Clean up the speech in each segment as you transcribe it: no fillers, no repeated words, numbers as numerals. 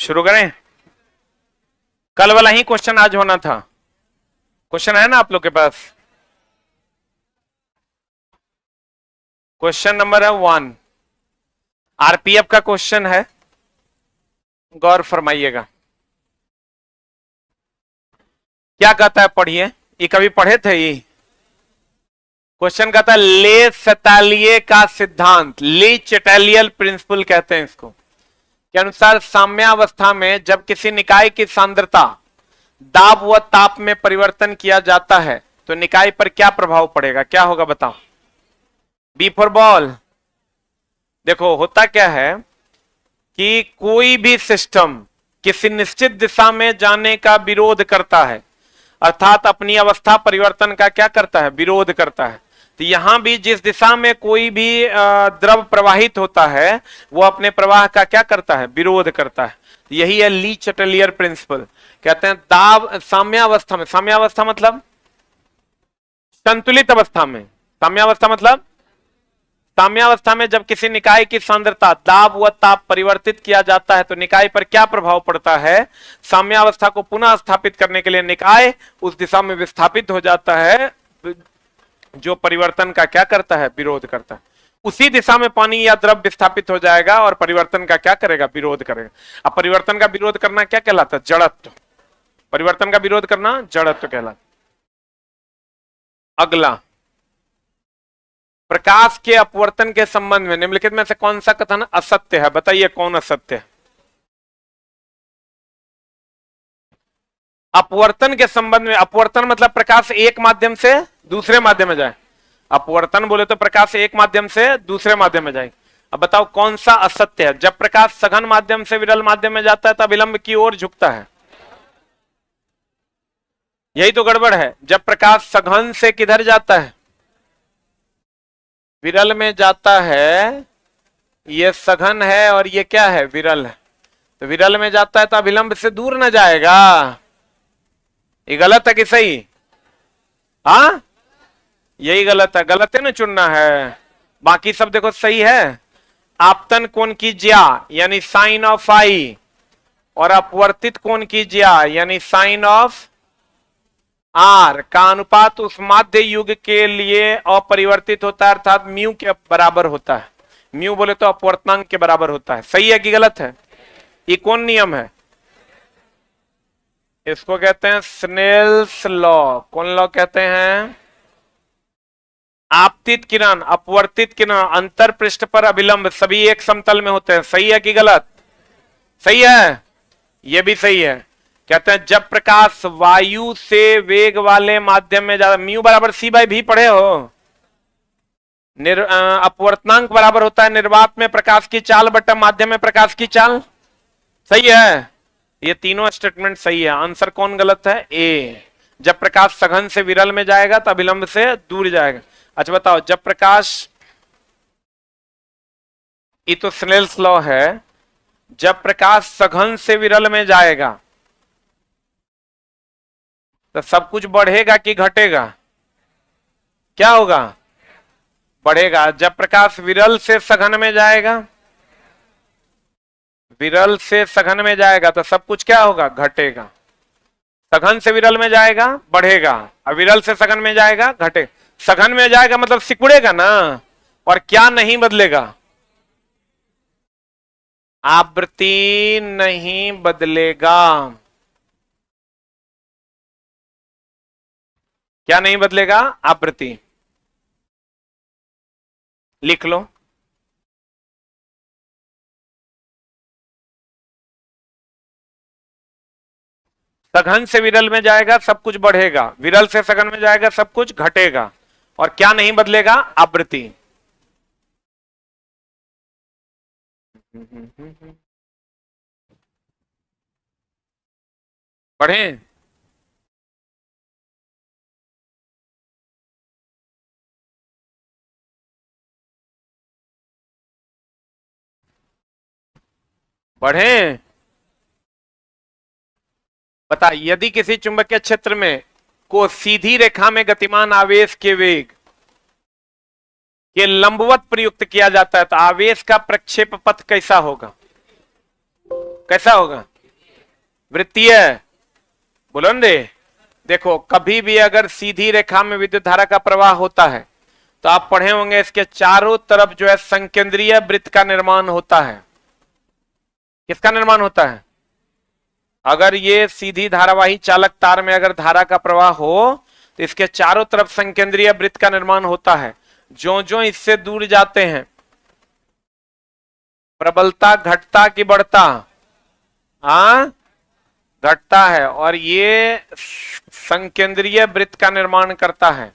शुरू करें। कल वाला ही क्वेश्चन आज होना था। क्वेश्चन है ना आप लोग के पास? क्वेश्चन नंबर है 1, आरपीएफ का क्वेश्चन है, गौर फरमाइएगा। क्या कहता है, पढ़िए। ये कभी पढ़े थे? ये क्वेश्चन कहता है ले चैटेलियर का सिद्धांत, ले चैटेलियर प्रिंसिपल कहते हैं इसको, के अनुसार साम्यावस्था में जब किसी निकाय की सांद्रता दाब व ताप में परिवर्तन किया जाता है तो निकाय पर क्या प्रभाव पड़ेगा? क्या होगा बताओ? B for ball. देखो होता क्या है कि कोई भी सिस्टम किसी निश्चित दिशा में जाने का विरोध करता है, अर्थात अपनी अवस्था परिवर्तन का क्या करता है? विरोध करता है। तो यहां भी जिस दिशा में कोई भी द्रव प्रवाहित होता है वो अपने प्रवाह का क्या करता है? विरोध करता है। तो यही है ली चैटेलियर प्रिंसिपल। कहते हैं दाब साम्यावस्था में, साम्यावस्था मतलब संतुलित अवस्था में, साम्यावस्था मतलब साम्यावस्था में जब किसी निकाय की सांद्रता दाब व ताप परिवर्तित किया जाता है तो निकाय पर क्या प्रभाव पड़ता है? साम्यावस्था को पुनः स्थापित करने के लिए निकाय उस दिशा में विस्थापित हो जाता है जो परिवर्तन का क्या करता है? विरोध करता है। उसी दिशा में पानी या द्रव विस्थापित हो जाएगा और परिवर्तन का क्या करेगा? विरोध करेगा। अब परिवर्तन का विरोध करना क्या कहलाता है? जड़त्व। परिवर्तन का विरोध करना जड़त्व कहलाता। अगला, प्रकाश के अपवर्तन के संबंध में निम्नलिखित में से कौन सा कथन असत्य है? बताइए कौन असत्य है? अपवर्तन के संबंध में, अपवर्तन मतलब प्रकाश एक माध्यम से दूसरे माध्यम में जाए। अपवर्तन बोले तो प्रकाश एक माध्यम से दूसरे माध्यम में जाए। अब बताओ कौन सा असत्य है? जब प्रकाश सघन माध्यम से विरल माध्यम में जाता है तब विलंब की ओर झुकता है। यही तो गड़बड़ है। जब प्रकाश सघन से किधर जाता है? विरल में जाता है। ये सघन है और ये क्या है? विरल है। तो विरल में जाता है तो अभिलंब से दूर न जाएगा। ये गलत है कि सही? हाँ, यही गलत है। गलत है ना, चुनना है। बाकी सब देखो सही है। आपतन कोण की ज्या यानी साइन ऑफ आई और अपवर्तित कोण की ज्या यानी साइन ऑफ आर का अनुपात उस माध्य युग के लिए अपरिवर्तित होता है, अर्थात म्यू के बराबर होता है। म्यू बोले तो अपवर्तनांक के बराबर होता है। सही है कि गलत है? ये कौन नियम है? इसको कहते हैं स्नेल्स लॉ। कौन लॉ कहते हैं? आपतित किरण, अपवर्तित किरण, अंतर पृष्ठ पर अभिलंब सभी एक समतल में होते हैं। सही है कि गलत? सही है। यह भी सही है। कहते हैं जब प्रकाश वायु से वेग वाले माध्यम में जाता, म्यू बराबर सी बाई भी पढ़े हो। अपवर्तनांक बराबर होता है निर्वात में प्रकाश की चाल बटा माध्यम में प्रकाश की चाल। सही है। ये तीनों स्टेटमेंट सही है। आंसर कौन गलत है? ए। जब प्रकाश सघन से विरल में जाएगा तो अभिलंब से दूर जाएगा। अच्छा बताओ, जब प्रकाश, ये तो स्नेल्स लॉ है, जब प्रकाश सघन से विरल में जाएगा तो सब कुछ बढ़ेगा कि घटेगा? क्या होगा? बढ़ेगा। जब प्रकाश विरल से सघन में जाएगा, विरल से सघन में जाएगा तो सब कुछ क्या होगा? घटेगा। सघन से विरल में जाएगा, बढ़ेगा, और विरल से सघन में जाएगा, घटेगा। सघन में जाएगा मतलब सिकुड़ेगा ना, और क्या नहीं बदलेगा? आवृत्ति नहीं बदलेगा। क्या नहीं बदलेगा? आवृत्ति। लिख लो। सघन से विरल में जाएगा सब कुछ बढ़ेगा, विरल से सघन में जाएगा सब कुछ घटेगा, और क्या नहीं बदलेगा? आवृत्ति। पढ़ें? बढ़े। बता, यदि किसी चुंबकीय क्षेत्र में को सीधी रेखा में गतिमान आवेश के वेग के लंबवत प्रयुक्त किया जाता है तो आवेश का प्रक्षेप पथ कैसा होगा? कैसा होगा? वृत्तीय, बोलो न रे। देखो कभी भी अगर सीधी रेखा में विद्युत धारा का प्रवाह होता है तो आप पढ़े होंगे इसके चारों तरफ जो है संकेंद्रीय वृत्त का निर्माण होता है। किसका निर्माण होता है? अगर ये सीधी धारावाही चालक तार में अगर धारा का प्रवाह हो तो इसके चारों तरफ संकेंद्रीय वृत्त का निर्माण होता है। जो जो इससे दूर जाते हैं प्रबलता घटता कि बढ़ता? हाँ, घटता है। और ये संकेंद्रीय वृत्त का निर्माण करता है,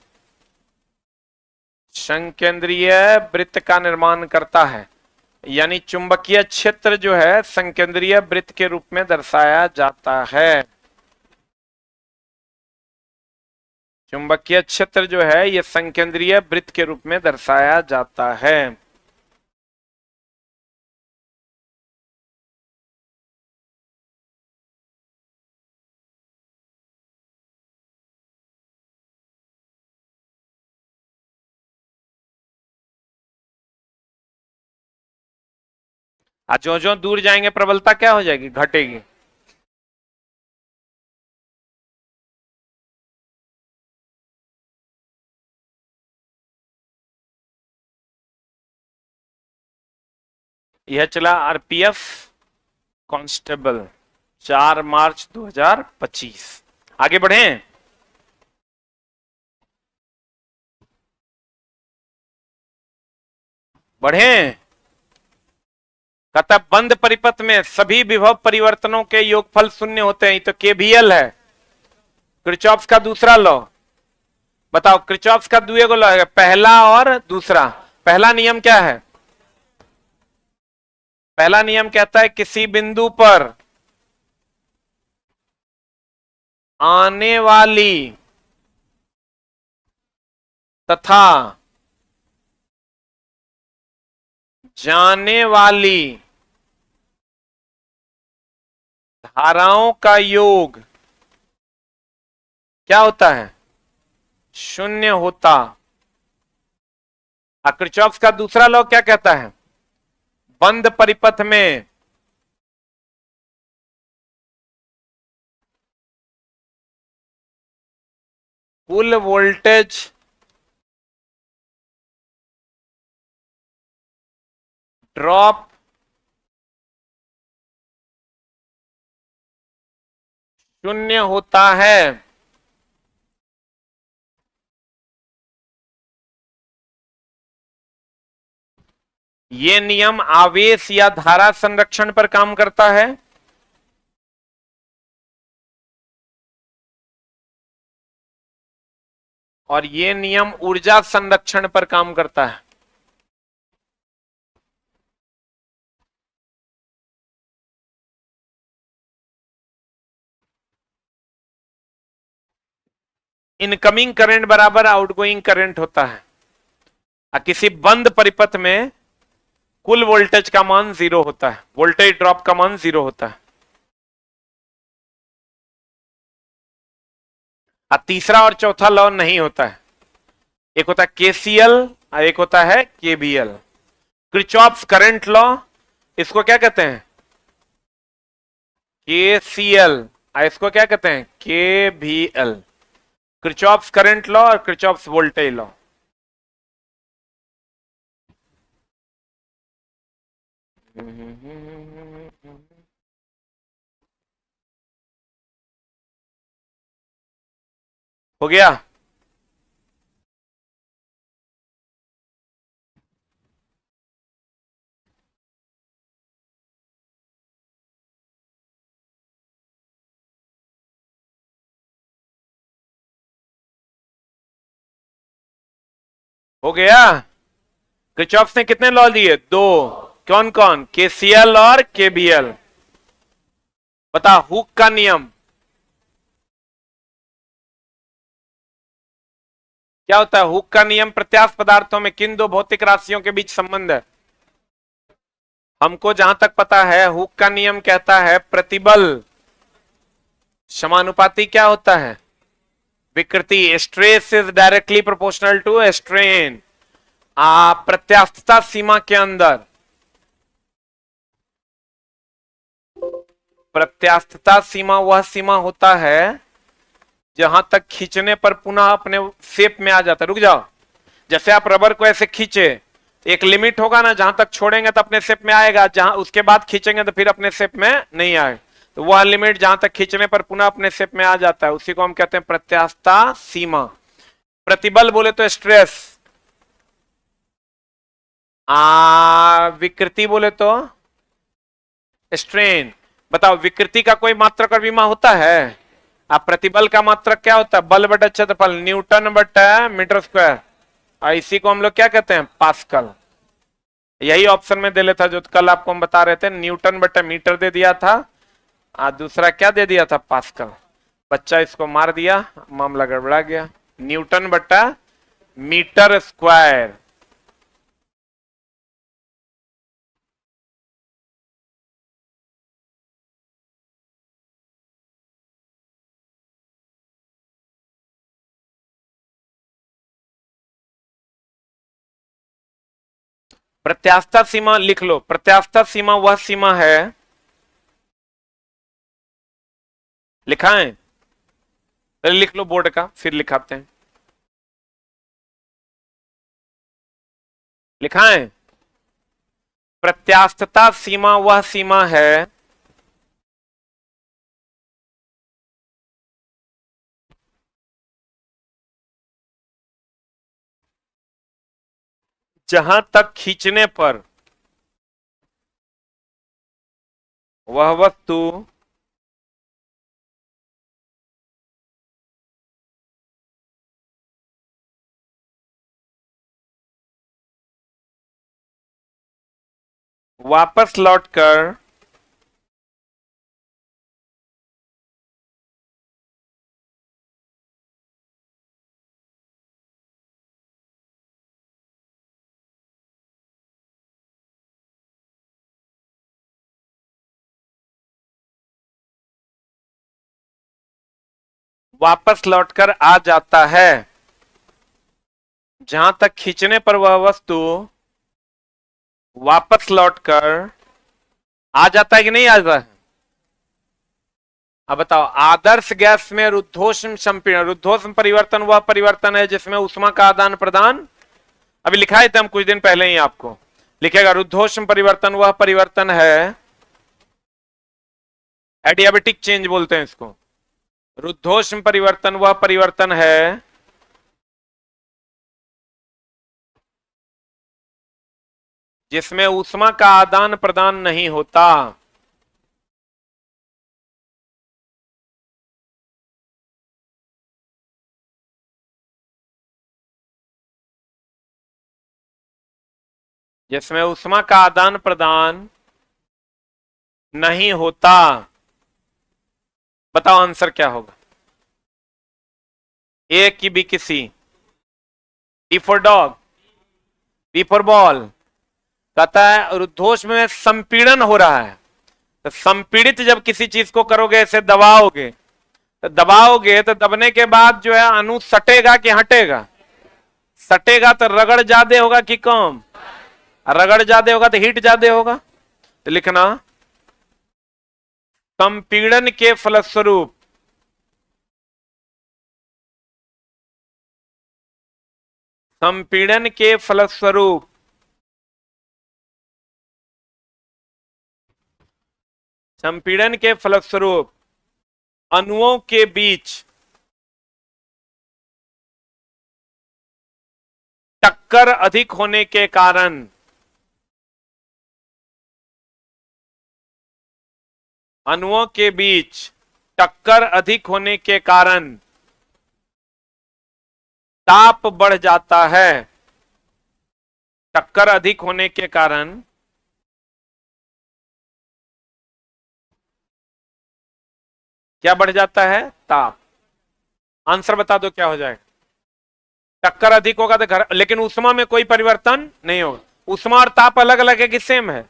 संकेंद्रीय वृत्त का निर्माण करता है। यानी चुंबकीय क्षेत्र जो है संकेंद्रीय वृत्त के रूप में दर्शाया जाता है। चुंबकीय क्षेत्र जो है यह संकेंद्रीय वृत्त के रूप में दर्शाया जाता है। जो जो दूर जाएंगे प्रबलता क्या हो जाएगी? घटेगी। यह चला आरपीएफ कांस्टेबल 4 मार्च 2025। आगे बढ़े। बढ़े। कहता बंद परिपथ में सभी विभव परिवर्तनों के योगफल शून्य होते हैं। तो केवीएल है, किरचॉफ का दूसरा लॉ। बताओ किरचॉफ का दुए लॉ है, पहला और दूसरा। पहला नियम क्या है? पहला नियम कहता है किसी बिंदु पर आने वाली तथा जाने वाली धाराओं का योग क्या होता है? शून्य होता। किरचॉफ का दूसरा लॉ क्या कहता है? बंद परिपथ में कुल वोल्टेज ड्रॉप शून्य होता है। यह नियम आवेश या धारा संरक्षण पर काम करता है। और यह नियम ऊर्जा संरक्षण पर काम करता है। इनकमिंग करंट बराबर आउटगोइंग करंट होता है। किसी बंद परिपथ में कुल वोल्टेज का मान 0 होता है, वोल्टेज ड्रॉप का मान 0 होता है। तीसरा और चौथा लॉ नहीं होता है। एक होता है केसीएल और एक होता है केबीएल। किरचॉफ्स करंट लॉ, इसको क्या कहते हैं? केसीएल। इसको क्या कहते हैं? केबीएल। किरचॉफ्स करंट लॉ और किरचॉफ्स वोल्टेज लॉ। हो गया? हो गया? किरचॉफ ने कितने लॉ दिए? 2। कौन कौन? केसीएल और केबीएल। बता हुक का नियम क्या होता है? हुक का नियम प्रत्यास्थ पदार्थों में किन दो भौतिक राशियों के बीच संबंध है? हमको जहां तक पता है हुक का नियम कहता है प्रतिबल समानुपाती क्या होता है? विकृति। Stress is directly proportional to strain. प्रत्यास्थता सीमा के अंदर प्रत्यास्थता सीमा वह सीमा होता है जहां तक खींचने पर पुनः अपने शेप में आ जाता है। रुक जाओ, जैसे आप रबर को ऐसे खींचे, एक लिमिट होगा ना, जहां तक छोड़ेंगे तो अपने शेप में आएगा, जहां उसके बाद खींचेंगे तो फिर अपने शेप में नहीं आएगा। तो वह लिमिट जहां तक खींचने पर पुनः अपने शेप में आ जाता है, उसी को हम कहते हैं प्रत्यास्थता सीमा। प्रतिबल बोले तो स्ट्रेस, विकृति बोले तो स्ट्रेन। बताओ, विकृति का कोई मात्रक और विमा होता है? अब प्रतिबल का मात्रक क्या होता है? बल बटा क्षेत्रफल, न्यूटन बटा मीटर स्क्वायर, और इसी को हम लोग क्या कहते हैं? पास्कल। यही ऑप्शन में दे लेता जो कल आपको हम बता रहे थे, न्यूटन बटा मीटर दे दिया था, दूसरा क्या दे दिया था? पास्कल। बच्चा इसको मार दिया, मामला गड़बड़ा गया। न्यूटन बटा मीटर स्क्वायर। प्रत्यास्थता सीमा लिख लो। प्रत्यास्थता सीमा वह सीमा है, लिखा है? पहले लिख लो बोर्ड का, फिर लिखाते हैं। लिखा है? प्रत्यास्थता सीमा वह सीमा है जहां तक खींचने पर वह वस्तु वापस लौटकर वापस लौटकर आ जाता है, जहां तक खींचने पर वह वस्तु वापस लौटकर आ जाता है कि नहीं आता है? अब बताओ, आदर्श गैस में रुद्धोष्म संपीड़न, रुद्धोष्म परिवर्तन वह परिवर्तन है जिसमें उष्मा का आदान प्रदान, अभी लिखा है हम कुछ दिन पहले ही, आपको लिखेगा रुद्धोष्म परिवर्तन वह परिवर्तन है, एडियाबेटिक चेंज बोलते हैं इसको। रुद्धोष्म परिवर्तन वह परिवर्तन है जिसमें ऊष्मा का आदान प्रदान नहीं होता। जिसमें ऊष्मा का आदान प्रदान नहीं होता। बताओ आंसर क्या होगा? ए की बी की C? D for dog, B for ball. कहता है रुद्धोष में संपीड़न हो रहा है, तो संपीड़ित जब किसी चीज को करोगे, ऐसे दबाओगे, तो दबाओगे तो दबने के बाद जो है अणु सटेगा कि हटेगा? सटेगा तो रगड़ ज्यादा होगा कि कम? रगड़ ज्यादा होगा तो हीट ज्यादा होगा। तो लिखना, संपीड़न के फलस्वरूप संपीड़न के फलस्वरूप संपीड़न के फलस्वरूप अणुओं के बीच टक्कर अधिक होने के कारण अणुओं के बीच टक्कर अधिक होने के कारण ताप बढ़ जाता है। टक्कर अधिक होने के कारण क्या बढ़ जाता है? ताप। आंसर बता दो क्या हो जाएगा? टक्कर अधिक होगा तो घर, लेकिन ऊष्मा में कोई परिवर्तन नहीं होगा। ऊष्मा और ताप अलग अलग है कि सेम है?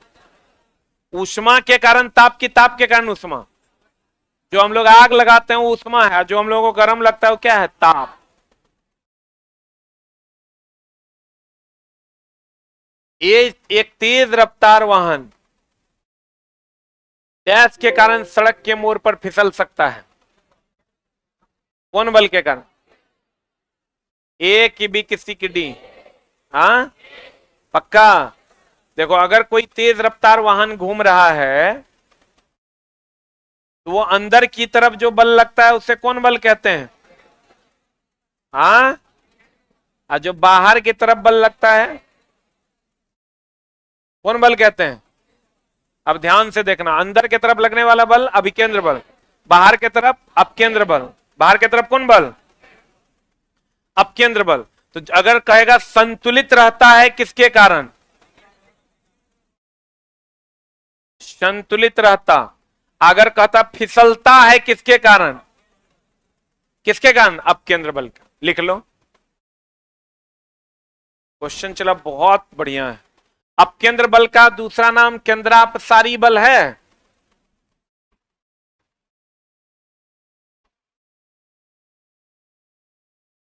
ऊष्मा के कारण ताप की, ताप के कारण ऊष्मा। जो हम लोग आग लगाते हैं वो ऊष्मा है, जो हम लोगों को गर्म लगता है वो क्या है? ताप। ये एक तेज रफ्तार वाहन गैस के कारण सड़क के मोड़ पर फिसल सकता है? कौन बल के कारण? ए की बी किसी की डी? हाँ पक्का। देखो अगर कोई तेज रफ्तार वाहन घूम रहा है तो वो अंदर की तरफ जो बल लगता है उसे कौन बल कहते हैं? हाँ, और जो बाहर की तरफ बल लगता है कौन बल कहते हैं? अब ध्यान से देखना, अंदर की तरफ लगने वाला बल अभिकेंद्र बल, बाहर की तरफ अपकेंद्र बल। बाहर की तरफ कौन बल? अपकेंद्र बल। तो अगर कहेगा संतुलित रहता है किसके कारण? संतुलित रहता। अगर कहता फिसलता है किसके कारण? किसके कारण? अपकेंद्र बल का। लिख लो, क्वेश्चन चला बहुत बढ़िया है। अपकेंद्र बल का दूसरा नाम केंद्रापसारी बल है।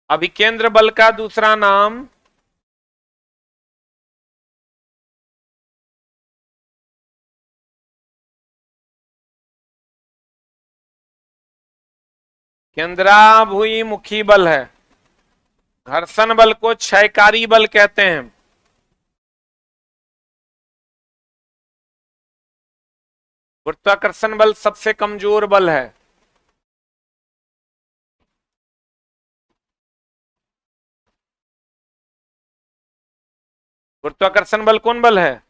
अभिकेंद्र बल का दूसरा नाम केंद्राभिमुखी बल है। घर्षण बल को क्षयकारी बल कहते हैं। गुरुत्वाकर्षण बल सबसे कमजोर बल है। गुरुत्वाकर्षण बल कौन बल है?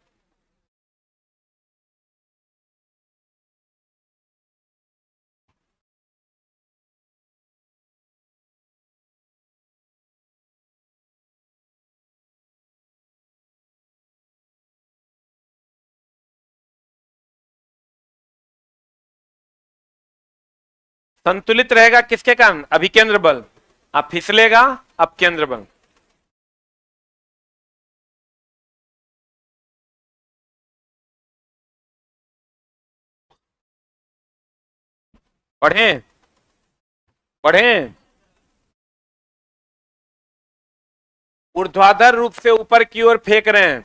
संतुलित रहेगा किसके कारण? अभिकेंद्र बल। अब फिसलेगा अपकेंद्र बल। पढ़ें पढ़ें। ऊर्ध्वाधर रूप से ऊपर की ओर फेंक रहे हैं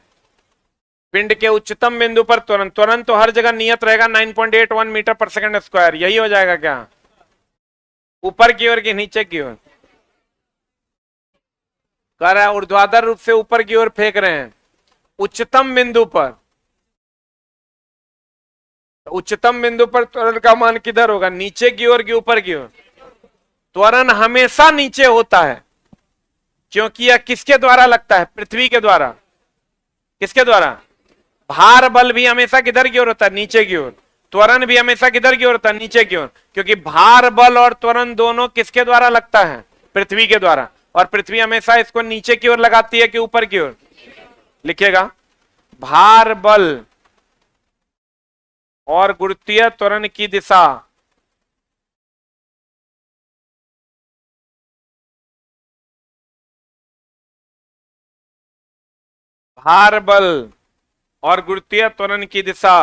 पिंड के उच्चतम बिंदु पर त्वरण। त्वरण तो हर जगह नियत रहेगा 9.81 मीटर पर सेकंड स्क्वायर। यही हो जाएगा क्या? ऊपर की ओर कि नीचे की ओर? कह रहा है ऊर्ध्वाधर रूप से ऊपर की ओर फेंक रहे हैं उच्चतम बिंदु पर। उच्चतम बिंदु पर त्वरण का मान किधर होगा? नीचे की ओर कि ऊपर की ओर? त्वरण हमेशा नीचे होता है क्योंकि यह किसके द्वारा लगता है? पृथ्वी के द्वारा। किसके द्वारा? भार बल भी हमेशा किधर की ओर होता है? नीचे की ओर। त्वरण भी हमेशा किधर की ओर होता है? नीचे की ओर। क्योंकि भार बल और त्वरण दोनों किसके द्वारा लगता है? पृथ्वी के द्वारा। और पृथ्वी हमेशा इसको नीचे की ओर लगाती है कि ऊपर की ओर? लिखिएगा, भार बल और गुरुत्वीय त्वरण की दिशा भार बल और गुरुत्वीय त्वरण की दिशा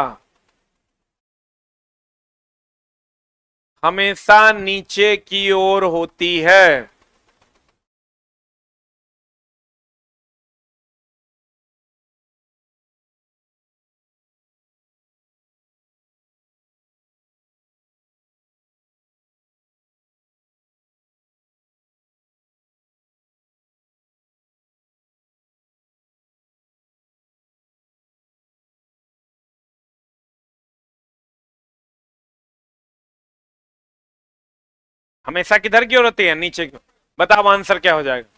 हमेशा नीचे की ओर होती है। हमेशा किधर की ओर होती है? नीचे की ओर। बताओ आंसर क्या हो जाएगा?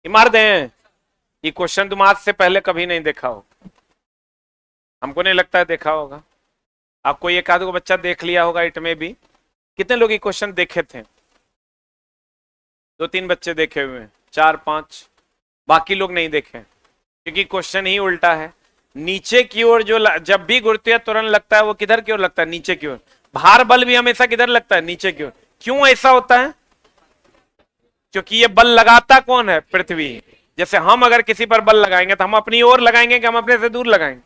ये मार दें। ये क्वेश्चन तुम आज से पहले कभी नहीं देखा हो। हमको नहीं लगता है देखा होगा। आपको एक आध को बच्चा देख लिया होगा इट में भी। कितने लोग ये क्वेश्चन देखे थे? 2-3 बच्चे देखे हुए हैं, 4-5। बाकी लोग नहीं देखे क्योंकि क्वेश्चन ही उल्टा है। नीचे की ओर जो जब भी गुरुत्वीय त्वरण लगता है वो किधर की ओर लगता है? नीचे की ओर। भार बल भी हमेशा किधर लगता है? नीचे की ओर। क्यों ऐसा होता है? क्योंकि ये बल लगाता कौन है? पृथ्वी। जैसे हम अगर किसी पर बल लगाएंगे तो हम अपनी ओर लगाएंगे कि हम अपने से दूर लगाएंगे?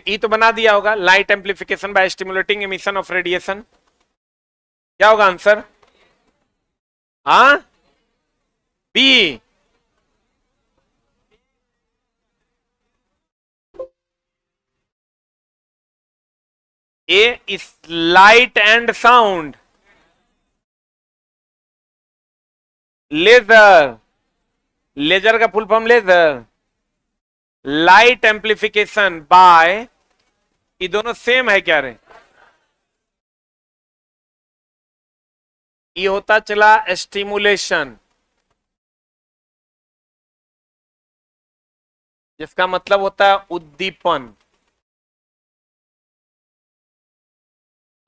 ई तो बना दिया होगा, light amplification by stimulating emission of radiation. क्या होगा आंसर? हाँ, बी। ए इस light and sound, laser, laser का full form laser, light amplification by, ये दोनों सेम है क्या रे? ये होता चला स्टिमुलेशन, जिसका मतलब होता है उद्दीपन।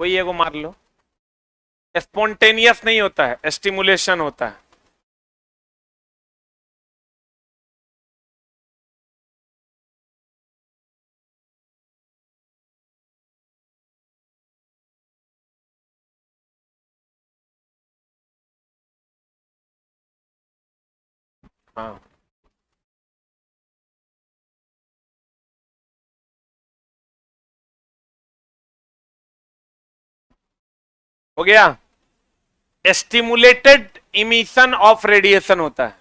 कोई एगो मार लो। स्पॉन्टेनियस नहीं होता है, स्टिमुलेशन होता है। हाँ, हो गया। स्टिमुलेटेड इमिशन ऑफ रेडिएशन होता है,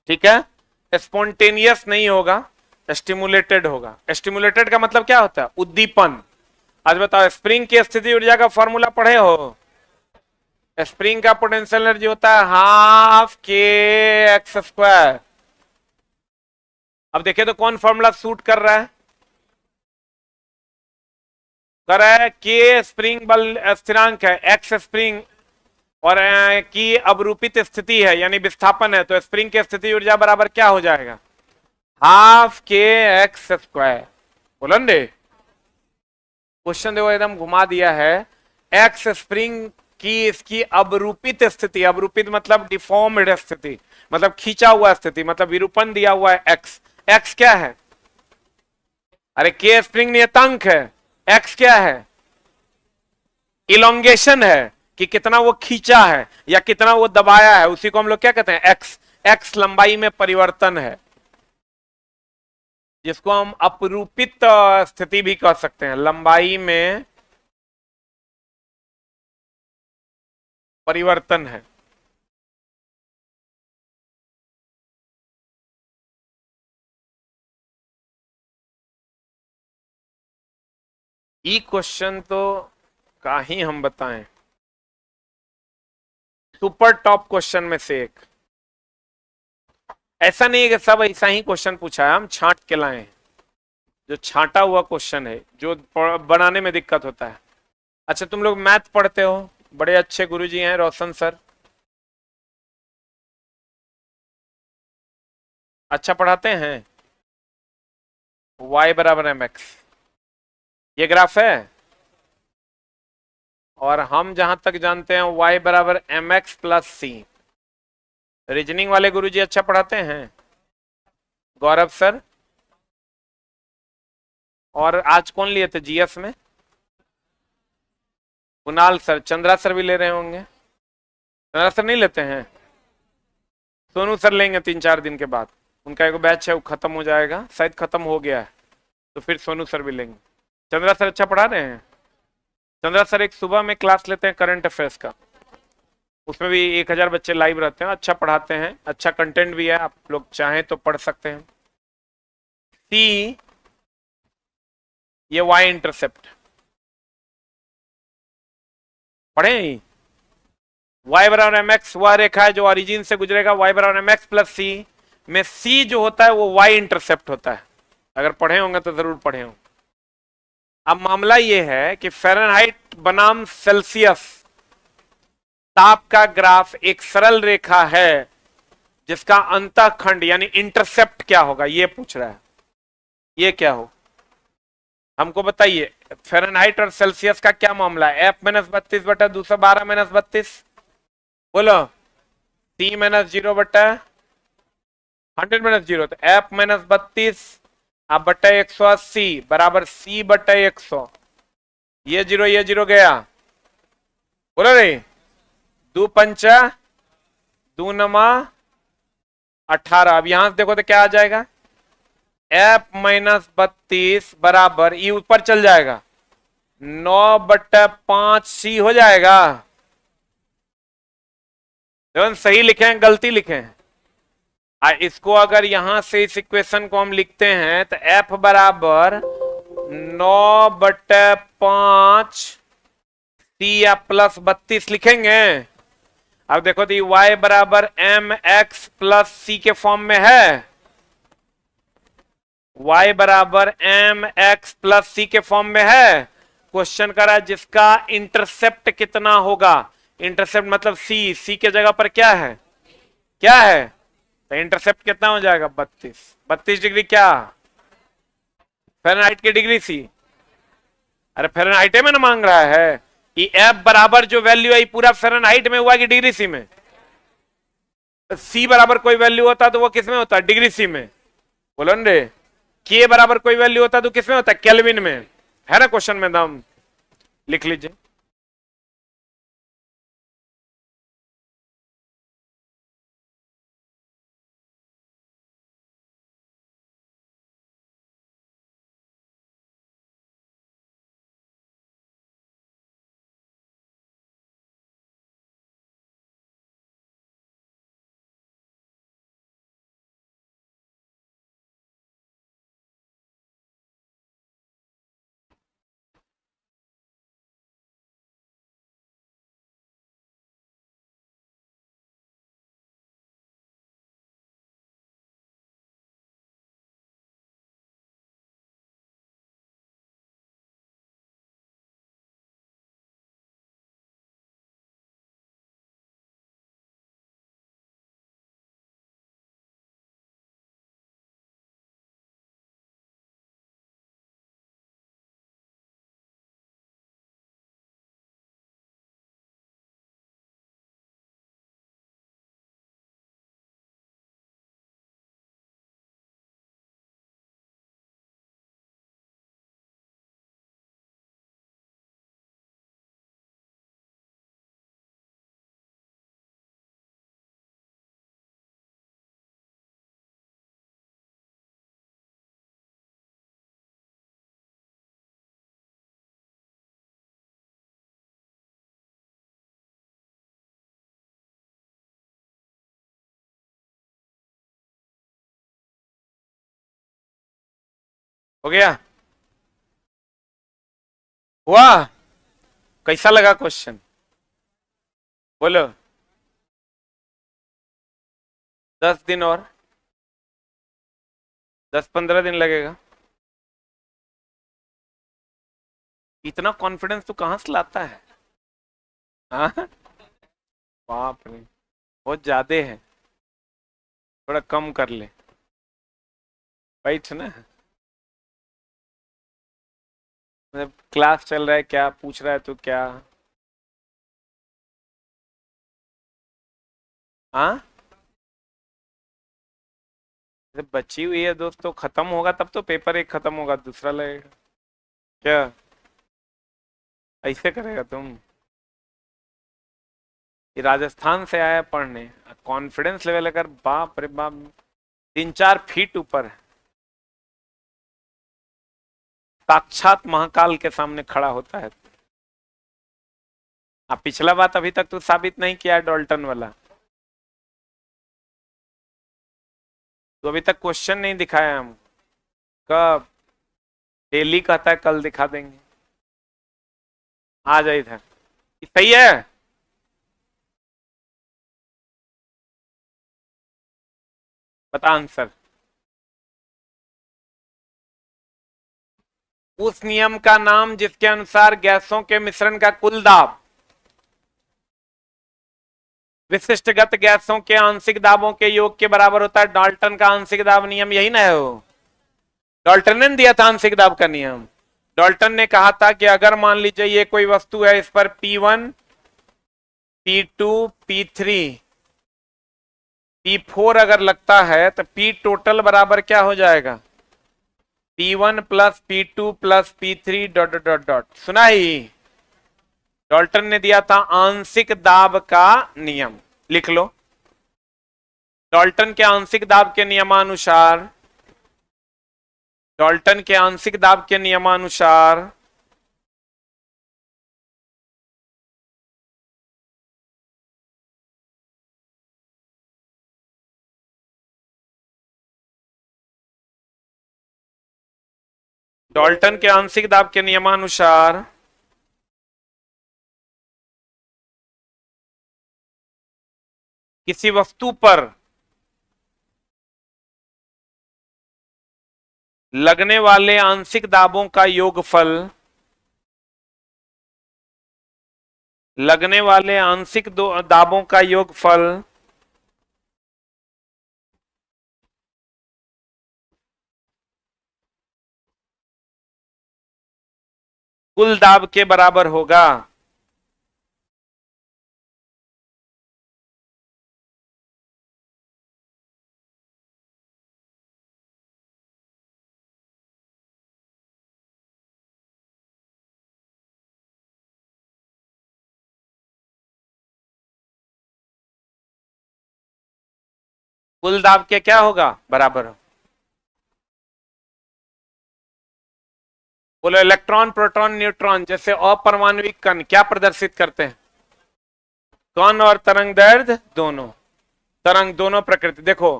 ठीक है। स्पॉन्टेनियस नहीं होगा, स्टिमुलेटेड होगा। स्टिमुलेटेड का मतलब क्या होता है? उद्दीपन। आज बताओ, स्प्रिंग की स्थिति ऊर्जा का फॉर्मूला पढ़े हो? स्प्रिंग का पोटेंशियल एनर्जी होता है हाफ के एक्स स्क्वायर। अब देखिए तो कौन फॉर्मूला सूट कर रहा है? कर रहा है के स्प्रिंग बल स्थिरांक है, एक्स स्प्रिंग और की अवरूपित स्थिति है यानी विस्थापन है, तो स्प्रिंग की स्थिति ऊर्जा बराबर क्या हो जाएगा? हाफ के एक्स स्क्वायर। बोलन दे, क्वेश्चन देखो एकदम घुमा दिया है। एक्स स्प्रिंग की इसकी अवरूपित स्थिति, अवरूपित मतलब डिफॉर्म्ड स्थिति, मतलब खींचा हुआ स्थिति, मतलब विरूपण दिया हुआ है एक्स। एक्स क्या है? अरे के स्प्रिंग नियतांक है, एक्स क्या है? इलोंगेशन है कि कितना वो खींचा है या कितना वो दबाया है, उसी को हम लोग क्या कहते हैं? एक्स। एक्स लंबाई में परिवर्तन है, जिसको हम अपरूपित स्थिति भी कह सकते हैं, लंबाई में परिवर्तन है। ये क्वेश्चन तो का ही हम बताएं, सुपर टॉप क्वेश्चन में से एक। ऐसा नहीं है कि सब ऐसा ही क्वेश्चन पूछा है, हम छांट के लाए हैं। जो छांटा हुआ क्वेश्चन है, जो बनाने में दिक्कत होता है। अच्छा, तुम लोग मैथ पढ़ते हो, बड़े अच्छे गुरुजी हैं रोशन सर, अच्छा पढ़ाते हैं। y बराबर एम एक्स, ये ग्राफ है। और हम जहां तक जानते हैं y बराबर एम एक्स प्लस सी। रीजनिंग वाले गुरुजी अच्छा पढ़ाते हैं, गौरव सर। और आज कौन लिए थे जीएस में? कुणाल सर। चंद्रा सर भी ले रहे होंगे। चंद्रा सर नहीं लेते हैं? सोनू सर लेंगे 3-4 दिन के बाद, उनका एक बैच है वो खत्म हो जाएगा, शायद खत्म हो गया है, तो फिर सोनू सर भी लेंगे। चंद्रा सर अच्छा पढ़ा रहे हैं। चंद्रा सर एक सुबह में क्लास लेते हैं करंट अफेयर्स का, उसमें भी 1000 बच्चे लाइव रहते हैं, अच्छा पढ़ाते हैं, अच्छा कंटेंट भी है, आप लोग चाहें तो पढ़ सकते हैं। सी, ये वाई इंटरसेप्ट पढ़े ही। वाई बराबर एम एक्स वह रेखा है जो ओरिजिन से गुजरेगा, वाई बराबर एम एक्स प्लस सी में सी जो होता है वो वाई इंटरसेप्ट होता है। अगर पढ़े होंगे तो जरूर पढ़े होंगे। अब मामला ये है कि फ़ारेनहाइट बनाम सेल्सियस ताप का ग्राफ एक सरल रेखा है जिसका अंतःखंड यानी इंटरसेप्ट क्या होगा, ये पूछ रहा है। ये क्या हो, हमको बताइए। फ़ारेनहाइट और सेल्सियस का क्या मामला है? F - 32 बटा 212 - 32, बोलो। C - 0 बटा 100 - 0, तो F - 32 अब बटा 180 बराबर C बटा 100। ये जीरो गया, बोलो रे। 2 पंचा 2 नमा 18। अब यहां से देखो तो क्या आ जाएगा? F - 32 बराबर, ये ऊपर चल जाएगा, 9 बटा 5 C हो जाएगा। तो सही लिखे हैं गलती लिखे हैं? इसको अगर यहां से इस इक्वेशन को हम लिखते हैं तो F बराबर 9/5 सी या +32 लिखेंगे। अब देखो दी y बराबर mx प्लस सी के फॉर्म में है। y बराबर mx प्लस सी के फॉर्म में है। क्वेश्चन करा जिसका इंटरसेप्ट कितना होगा। इंटरसेप्ट मतलब सी के जगह पर क्या है, क्या है, तो इंटरसेप्ट कितना हो जाएगा 32 डिग्री क्या फ़ारेनहाइट की डिग्री सी। अरे फ़ारेनहाइट में ना मांग रहा है कि एफ बराबर जो वैल्यू है पूरा फ़ारेनहाइट में हुआ कि डिग्री सी में। सी बराबर कोई वैल्यू होता तो वो किस में होता, डिग्री सी में। बोलो न रे, के बराबर कोई वैल्यू होता तो किस में होता, केल्विन में। है ना क्वेश्चन में दाम, लिख लीजिए। हो गया, हुआ, कैसा लगा क्वेश्चन बोलो। 10 दिन और 10-15 दिन लगेगा। इतना कॉन्फिडेंस तू कहां से लाता है? हाँ, बाप रे, बहुत ज्यादा है, थोड़ा कम कर ले। बैठ ना, मतलब क्लास चल रहा है, क्या पूछ रहा है तू क्या? हाँ, जब बची हुई है दोस्तों, खत्म होगा तब तो पेपर एक खत्म होगा दूसरा लगेगा। क्या ऐसे करेगा तुम? ये राजस्थान से आया पढ़ने, कॉन्फिडेंस लेवल अगर बाप रे बाप 3-4 फीट ऊपर है, साक्षात महाकाल के सामने खड़ा होता है। अब पिछला बात अभी तक तू साबित नहीं किया है, डॉल्टन वाला। तो अभी तक क्वेश्चन नहीं दिखाया हम। कब? डेली कहता है कल दिखा देंगे। आ जाए इधर, सही है। बता आंसर। उस नियम का नाम जिसके अनुसार गैसों के मिश्रण का कुल दाब विशिष्टगत गैसों के आंशिक दाबों के योग के बराबर होता है। डाल्टन का आंशिक दाब नियम यही ना है वो। डाल्टन ने दिया था आंशिक दाब का नियम। डाल्टन ने कहा था कि अगर मान लीजिए ये कोई वस्तु है, इस पर P1 P2 P3 P4 अगर लगता है तो P टोटल बराबर क्या हो जाएगा, P1 plus P2 plus P3 dot dot dot dot. सुना ही, डाल्टन ने दिया था आंशिक दाब का नियम, लिख लो। डाल्टन के आंशिक दाब के नियमानुसार, डाल्टन के आंशिक दाब के नियमानुसार डाल्टन के आंशिक दाब के नियमानुसार किसी वस्तु पर लगने वाले आंशिक दाबों का योगफल दाबों का योगफल कुल दाब के बराबर होगा। कुल दाब के क्या होगा बराबर? बोलो इलेक्ट्रॉन प्रोटॉन न्यूट्रॉन जैसे अपरमाणविक कण क्या प्रदर्शित करते हैं? कण और तरंग दैर्ध्य दोनों, तरंग दोनों प्रकृति। देखो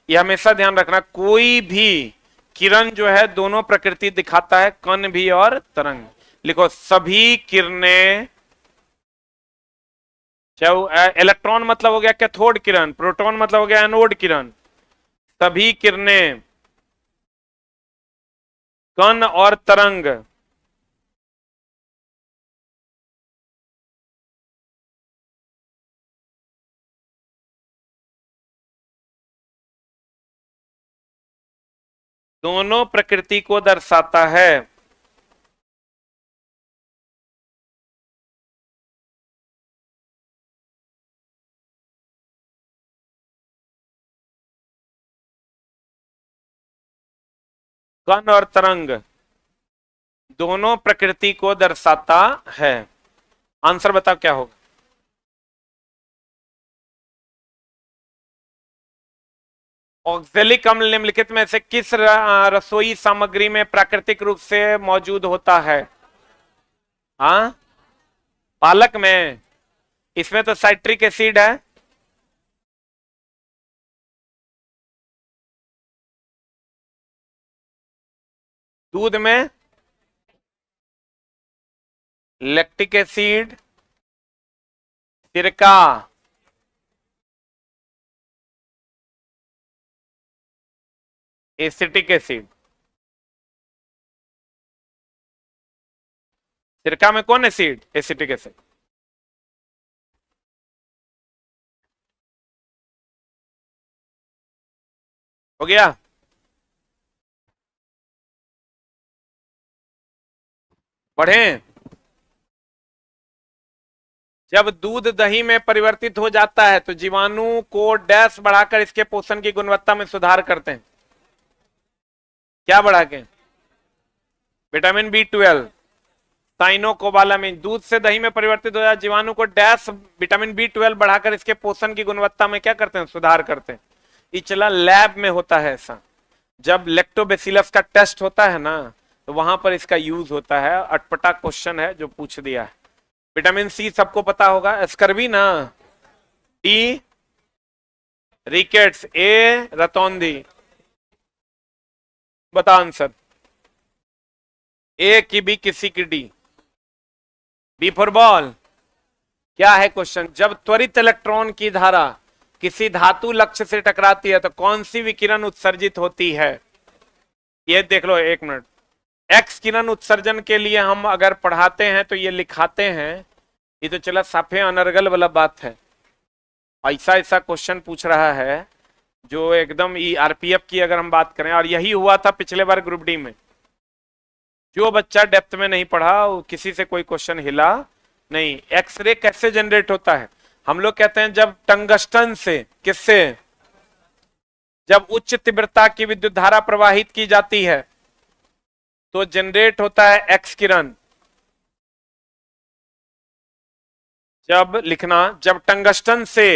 ये हमेशा ध्यान रखना, कोई भी किरण जो है दोनों प्रकृति दिखाता है, कण भी और तरंग। लिखो सभी किरणें, चाहे इलेक्ट्रॉन मतलब हो गया कैथोड किरण, प्रोटॉन मतलब हो गया एनोड किरण, सभी किरणें कण और तरंग दोनों प्रकृति को दर्शाता है। कण और तरंग दोनों प्रकृति को दर्शाता है। आंसर बताओ क्या होगा? ऑक्जेलिक अम्ल निम्नलिखित में से किस रसोई सामग्री में प्राकृतिक रूप से मौजूद होता है? हाँ, पालक में, इसमें तो साइट्रिक एसिड है। दूध में लैक्टिक एसिड, सिरका, एसिटिक एसिड। सिरका में कौन एसिड? Acetic acid. हो गया? पढ़ें? जब दूध दही में परिवर्तित हो जाता है तो जीवाणु को डैश बढ़ाकर इसके पोषण की गुणवत्ता में सुधार करते हैं। क्या बढ़ा के? Vitamin B12, cyanocobalamin. दूध से दही में परिवर्तित हो जाए जीवाणु को डैश विटामिन B12 बढ़ाकर इसके पोषण की गुणवत्ता में क्या करते हैं? सुधार करते हैं। ये चला लैब में होता है ऐसा, जब लैक्टोबैसिलस का टेस्ट होता है ना तो वहां पर इसका यूज होता है। अटपटा क्वेश्चन है जो पूछ दिया है। विटामिन सी सबको पता होगा, स्कर्वी ना, डी रिकेट्स, ए रतौंधी। बता आंसर। ए की बी, किसी की डी? B for ball. क्या है क्वेश्चन? जब त्वरित इलेक्ट्रॉन की धारा किसी धातु लक्ष्य से टकराती है तो कौन सी विकिरण उत्सर्जित होती है? ये देख लो, एक मिनट। एक्स किरण उत्सर्जन के लिए हम अगर पढ़ाते हैं तो ये लिखाते हैं, ये तो चला साफे अनर्गल वाला बात है। ऐसा ऐसा क्वेश्चन पूछ रहा है जो एकदम आरपीएफ की अगर हम बात करें, और यही हुआ था पिछले बार ग्रुप डी में। जो बच्चा डेप्थ में नहीं पढ़ा किसी से कोई क्वेश्चन हिला नहीं। एक्सरे कैसे जनरेट होता है? हम लोग कहते हैं जब टंगस्टन से, किससे? जब उच्च तीव्रता की विद्युत धारा प्रवाहित की जाती है तो जनरेट होता है एक्स किरण। जब लिखना, जब टंगस्टन से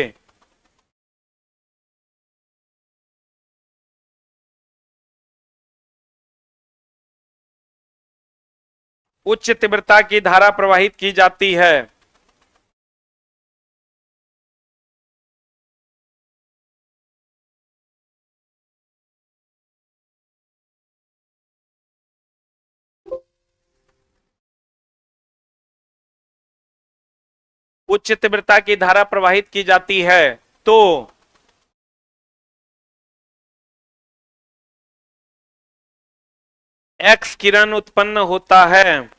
उच्च तीव्रता की धारा प्रवाहित की जाती है उच्च तीव्रता की धारा प्रवाहित की जाती है तो एक्स किरण उत्पन्न होता है।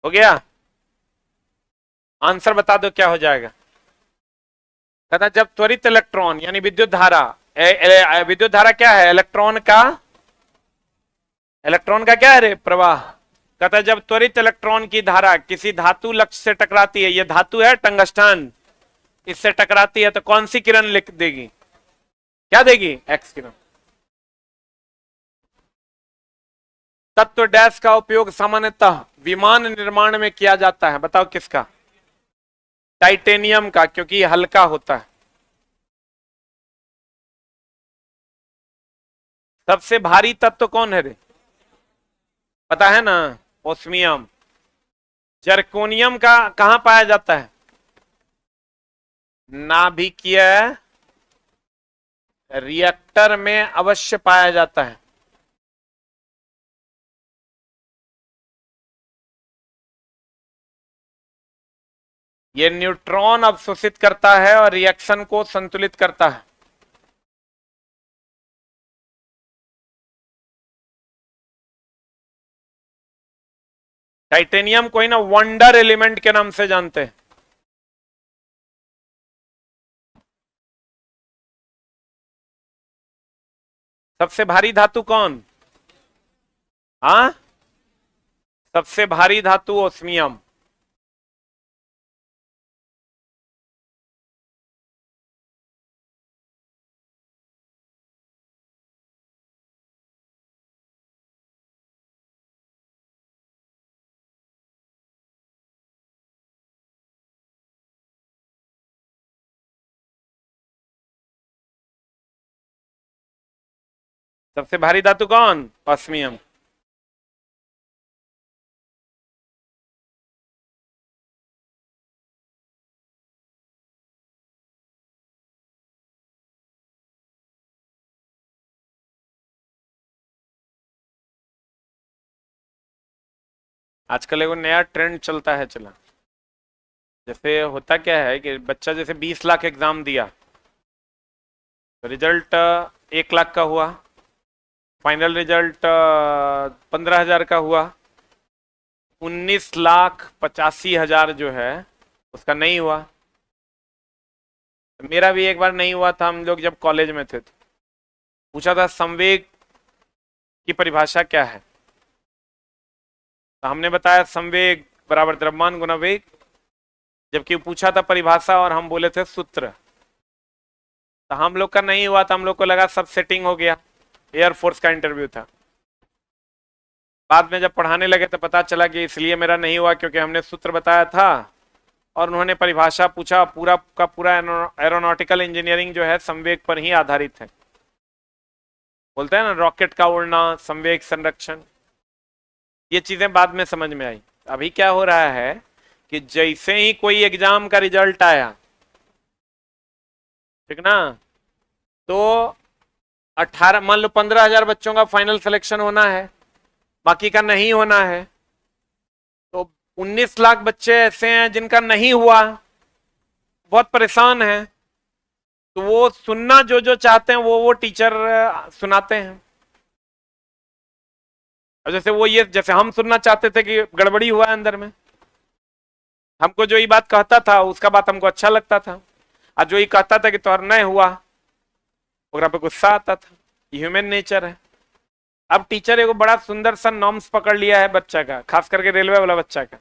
हो गया? आंसर बता दो क्या हो जाएगा। कहता जब त्वरित इलेक्ट्रॉन यानी विद्युत धारा, विद्युत धारा क्या है? इलेक्ट्रॉन का क्या है रे? प्रवाह। कहता है जब त्वरित इलेक्ट्रॉन की धारा किसी धातु लक्ष्य से टकराती है, ये धातु है टंगस्टन, इससे टकराती है तो कौन सी किरण लिख देगी? क्या देगी? एक्स किरण। तत्व डैश का उपयोग सामान्यतः विमान निर्माण में किया जाता है, बताओ किसका? टाइटेनियम का, क्योंकि ये हल्का होता है। सबसे भारी तत्व कौन है रे? पता है ना? ओस्मियम। जर्कोनियम का कहां पाया जाता है? नाभिकीय रिएक्टर में अवश्य पाया जाता है। ये न्यूट्रॉन अवशोषित करता है और रिएक्शन को संतुलित करता है। टाइटेनियम को ही ना वंडर एलिमेंट के नाम से जानते हैं। सबसे भारी धातु कौन? हाँ, सबसे भारी धातु ओस्मियम। सबसे भारी धातु कौन? ऑस्मियम। आजकल एगो नया ट्रेंड चलता है, चला जैसे होता क्या है कि बच्चा जैसे 20 लाख एग्जाम दिया तो रिजल्ट 1 लाख का हुआ, फाइनल रिजल्ट 15,000 का हुआ, 19,85,000 जो है उसका नहीं हुआ। मेरा भी एक बार नहीं हुआ था, हम लोग जब कॉलेज में थे तो पूछा था संवेग की परिभाषा क्या है, तो हमने बताया संवेग बराबर द्रव्यमान गुना वेग, जबकि पूछा था परिभाषा और हम बोले थे सूत्र। तो हम लोग का नहीं हुआ था, हम लोग को लगा सब सेटिंग हो गया, एयरफोर्स का इंटरव्यू था। बाद में जब पढ़ाने लगे तो पता चला कि इसलिए मेरा नहीं हुआ क्योंकि हमने सूत्र बताया था और उन्होंने परिभाषा पूछा। पूरा का पूरा एरोनॉटिकल इंजीनियरिंग जो है संवेग पर ही आधारित है। बोलते हैं ना रॉकेट का उड़ना, संवेग संरक्षण, ये चीजें बाद में समझ में आई। अभी क्या हो रहा है कि जैसे ही कोई एग्जाम का रिजल्ट आया, ठीक ना, तो 18 मान लो 15,000 बच्चों का फाइनल सिलेक्शन होना है, बाकी का नहीं होना है, तो 19 लाख बच्चे ऐसे हैं जिनका नहीं हुआ, बहुत परेशान हैं। तो वो सुनना जो जो चाहते हैं वो टीचर सुनाते हैं। और जैसे वो ये जैसे हम सुनना चाहते थे कि गड़बड़ी हुआ है अंदर में, हमको जो ये बात कहता था उसका बात हमको अच्छा लगता था, और जो ये कहता था कि तोहर नहीं हुआ ओकरा पे गुस्सा आता था। ह्यूमन नेचर है। अब टीचर एगो बड़ा सुंदर सा नॉर्म्स पकड़ लिया है बच्चा का, खास करके रेलवे वाला बच्चा का।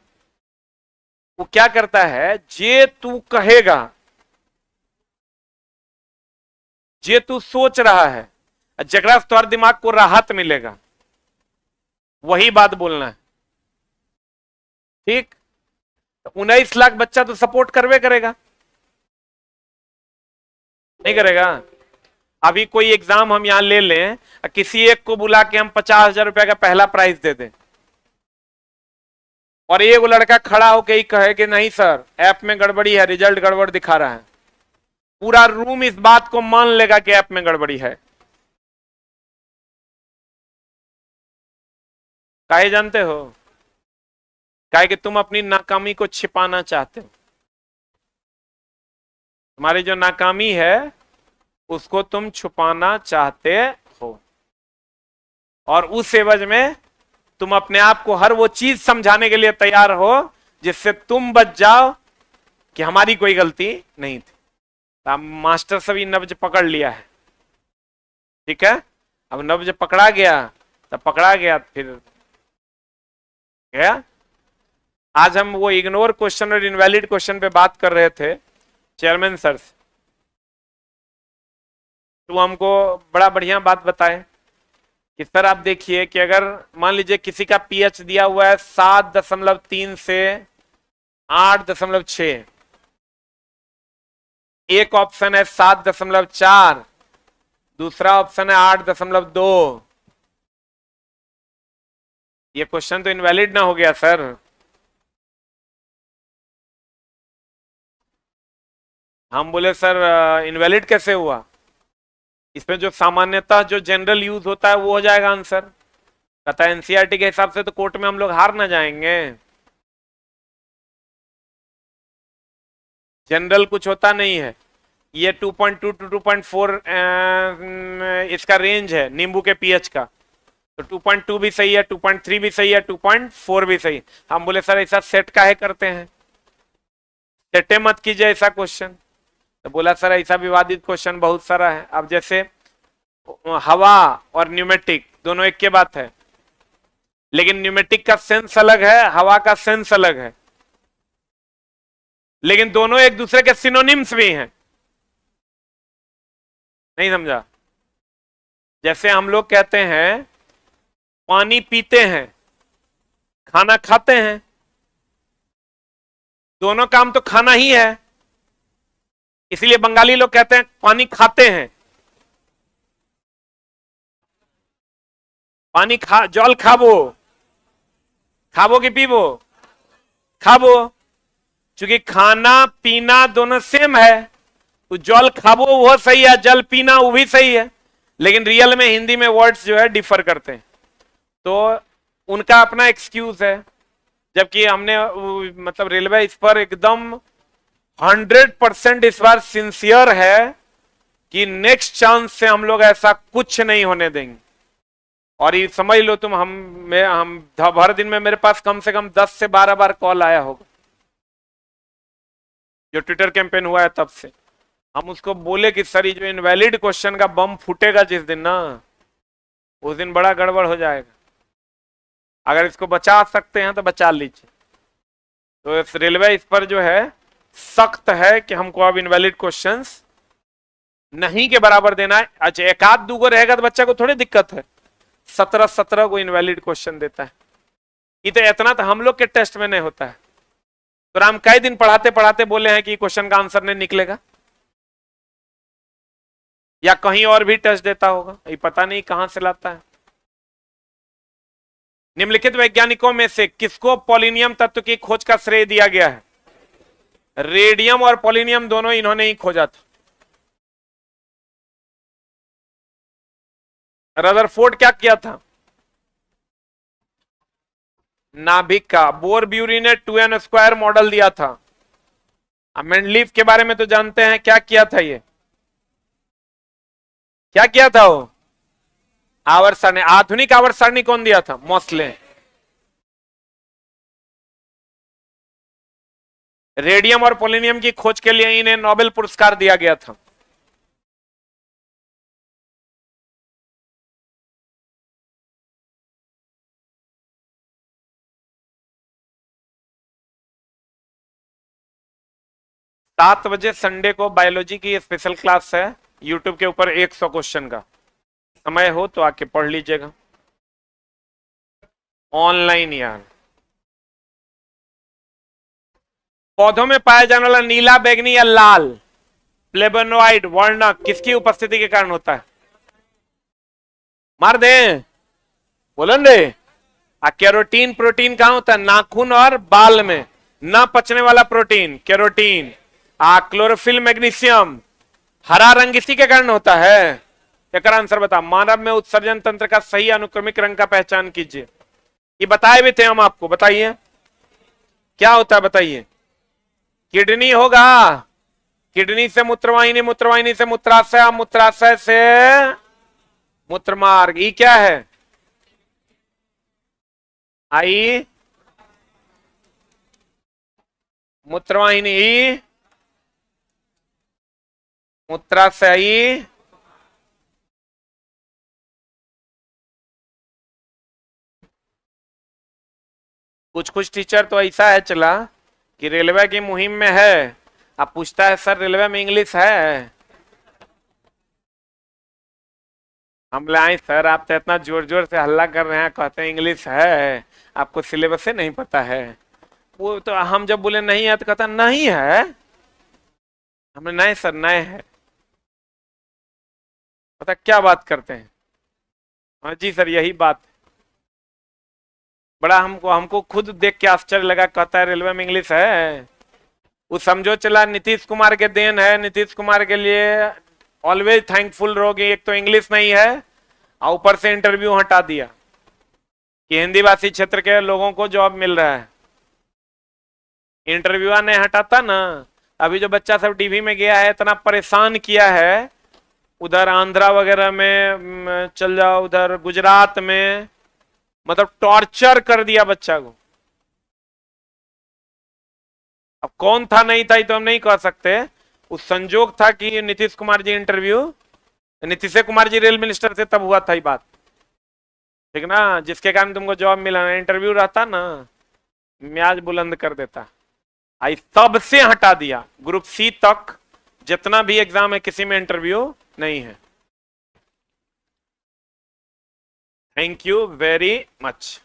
वो क्या करता है, जे तू कहेगा, जे तू सोच रहा है, जगरा तोहर दिमाग को राहत मिलेगा, वही बात बोलना है। ठीक? 19 लाख बच्चा तो सपोर्ट करवे करेगा, नहीं करेगा? अभी कोई एग्जाम हम यहां ले लें, किसी एक को बुला के हम 50,000 रुपए का पहला प्राइज दे दें, और एक लड़का खड़ा होके ही कहे कि नहीं सर ऐप में गड़बड़ी है, रिजल्ट गड़बड़ दिखा रहा है, पूरा रूम इस बात को मान लेगा कि ऐप में गड़बड़ी है। काहे जानते हो? काहे कि तुम अपनी नाकामी को छिपाना चाहते हो। तुम्हारी जो नाकामी है उसको तुम छुपाना चाहते हो, और उस एवज में तुम अपने आप को हर वो चीज समझाने के लिए तैयार हो जिससे तुम बच जाओ कि हमारी कोई गलती नहीं थी। तो अब मास्टर सभी नब्ज पकड़ लिया है, ठीक है। अब नब्ज पकड़ा गया, तब पकड़ा गया फिर गया। आज हम वो इग्नोर क्वेश्चन और इनवैलिड क्वेश्चन पे बात कर रहे थे चेयरमैन सर से, तो हमको बड़ा बढ़िया बात बताए कि सर आप देखिए कि अगर मान लीजिए किसी का पीएच दिया हुआ है 7.3 से 8.6, एक ऑप्शन है 7.4, दूसरा ऑप्शन है 8.2, ये क्वेश्चन तो इनवैलिड ना हो गया सर? हम बोले सर इनवैलिड कैसे हुआ? इसमें जो सामान्यतः जो जनरल यूज होता है वो हो जाएगा आंसर। कहता है एनसीईआरटी के हिसाब से तो कोर्ट में हम लोग हार ना जाएंगे, जनरल कुछ होता नहीं है। ये 2.2 टू 2.4 इसका रेंज है नींबू के पीएच का, तो 2.2 भी सही है, 2.3 भी सही है, 2.4 भी सही। हम बोले सर ऐसा सेट काहे करते हैं, सेटे मत कीजिए ऐसा क्वेश्चन। तो बोला सर ऐसा विवादित क्वेश्चन बहुत सारा है। अब जैसे हवा और न्यूमेटिक दोनों एक के बात है, लेकिन न्यूमेटिक का सेंस अलग है, हवा का सेंस अलग है, लेकिन दोनों एक दूसरे के सिनोनिम्स भी हैं। नहीं समझा? जैसे हम लोग कहते हैं पानी पीते हैं, खाना खाते हैं, दोनों काम तो खाना ही है, इसलिए बंगाली लोग कहते हैं पानी खाते हैं। पानी खा, जल खाबो, खाबो कि पीबो? खाबो। क्योंकि खाना पीना दोनों सेम है, तो जल खाबो वो सही है, जल पीना वो भी सही है, लेकिन रियल में हिंदी में वर्ड्स जो है डिफर करते हैं, तो उनका अपना एक्सक्यूज है। जबकि हमने मतलब रेलवे इस पर एकदम 100% इस बार सिंसियर है कि नेक्स्ट चांस से हम लोग ऐसा कुछ नहीं होने देंगे। और ये समझ लो तुम, हम भर दिन में मेरे पास कम से कम 10 से 12 बार कॉल आया होगा जो ट्विटर कैंपेन हुआ है तब से। हम उसको बोले कि सर ये जो इनवैलिड क्वेश्चन का बम फूटेगा जिस दिन ना, उस दिन बड़ा गड़बड़ हो जाएगा। अगर इसको बचा सकते हैं तो बचा लीजिए। तो इस रेलवे इस पर जो है सख्त है कि हमको अब इनवैलिड क्वेश्चंस नहीं के बराबर देना है। अच्छा एक आध दूगो रहेगा तो बच्चा को थोड़ी दिक्कत है, 17 को इनवैलिड क्वेश्चन देता है। ये तो इतना तो हम लोग के टेस्ट में नहीं होता है। तो हम कई दिन पढ़ाते पढ़ाते बोले हैं कि क्वेश्चन का आंसर नहीं निकलेगा, या कहीं और भी टेस्ट देता होगा, ये पता नहीं कहां से लाता है। निम्नलिखित वैज्ञानिकों में से किसको पोलिनियम तत्व की खोज का श्रेय दिया गया है? रेडियम और पोलिनियम दोनों इन्होंने ही खोजा था। रदरफोर्ड क्या किया था? नाभिक का। बोर-ब्यूरी ने 2n² मॉडल दिया था। मेंडलीफ के बारे में तो जानते हैं, क्या किया था ये? क्या किया था वो? आवर्त सारणी। आधुनिक आवर्त सारणी कौन दिया था? मोसले। रेडियम और पोलिनियम की खोज के लिए इन्हें नोबेल पुरस्कार दिया गया था। सात बजे संडे को बायोलॉजी की स्पेशल क्लास है यूट्यूब के ऊपर, 100 क्वेश्चन का। समय हो तो आके पढ़ लीजिएगा ऑनलाइन यार। पौधों में पाया जाने वाला नीला, बैगनी या लाल? फ्लेवोनॉइड वर्णक किसकी उपस्थिति के कारण होता है? मार दे, बोलन रे। कैरोटीन प्रोटीन कहां होता है? नाखून और बाल में। न पचने वाला प्रोटीन कैरोटीन। क्लोरोफिल मैग्नीशियम, हरा रंग इसी के कारण होता है। क्या आंसर बता? मानव में उत्सर्जन तंत्र का सही अनुक्रमिक रंग का पहचान कीजिए। ये बताए भी थे हम आपको, बताइए क्या होता है, बताइए। किडनी होगा, किडनी से मूत्रवाहिनी, मूत्रवाहिनी से मूत्राशय, मूत्राशय से मूत्रमार्ग। ये क्या है? आई मूत्रवाहिनी, मूत्राशय, कुछ कुछ टीचर तो ऐसा है चला कि रेलवे की मुहिम में है, अब पूछता है सर रेलवे में इंग्लिश है? हम लाए सर आप तो इतना जोर जोर से हल्ला कर रहे हैं, कहते हैं इंग्लिश है, आपको सिलेबस से नहीं पता है। वो तो हम जब बोले नहीं है तो कहता नहीं है। हमने नहीं सर नहीं है। पता क्या बात करते हैं? हाँ जी सर यही बात। बड़ा हमको हमको खुद देख के आश्चर्य लगा, कहता है रेलवे में इंग्लिश है। वो समझो चला नीतीश कुमार के देन है, नीतीश कुमार के लिए ऑलवेज थैंकफुल रहोगे। एक तो इंग्लिश नहीं है और ऊपर से इंटरव्यू हटा दिया कि हिंदी भाषी क्षेत्र के लोगों को जॉब मिल रहा है। इंटरव्यू नहीं हटाता ना, अभी जो बच्चा सब टीवी में गया है इतना परेशान किया है, उधर आंध्रा वगैरह में चल जाओ, उधर गुजरात में, मतलब टॉर्चर कर दिया बच्चा को। अब कौन था नहीं था ये तो हम नहीं कह सकते। उस संजोग था कि Nitish Kumar ji interview, Nitish Kumar ji rail minister थे तब हुआ था ये बात, ठीक ना, जिसके कारण तुमको जॉब मिला ना। इंटरव्यू रहता ना म्याज बुलंद कर देता। आई सबसे हटा दिया, ग्रुप सी तक जितना भी एग्जाम है किसी में इंटरव्यू नहीं है। Thank you very much.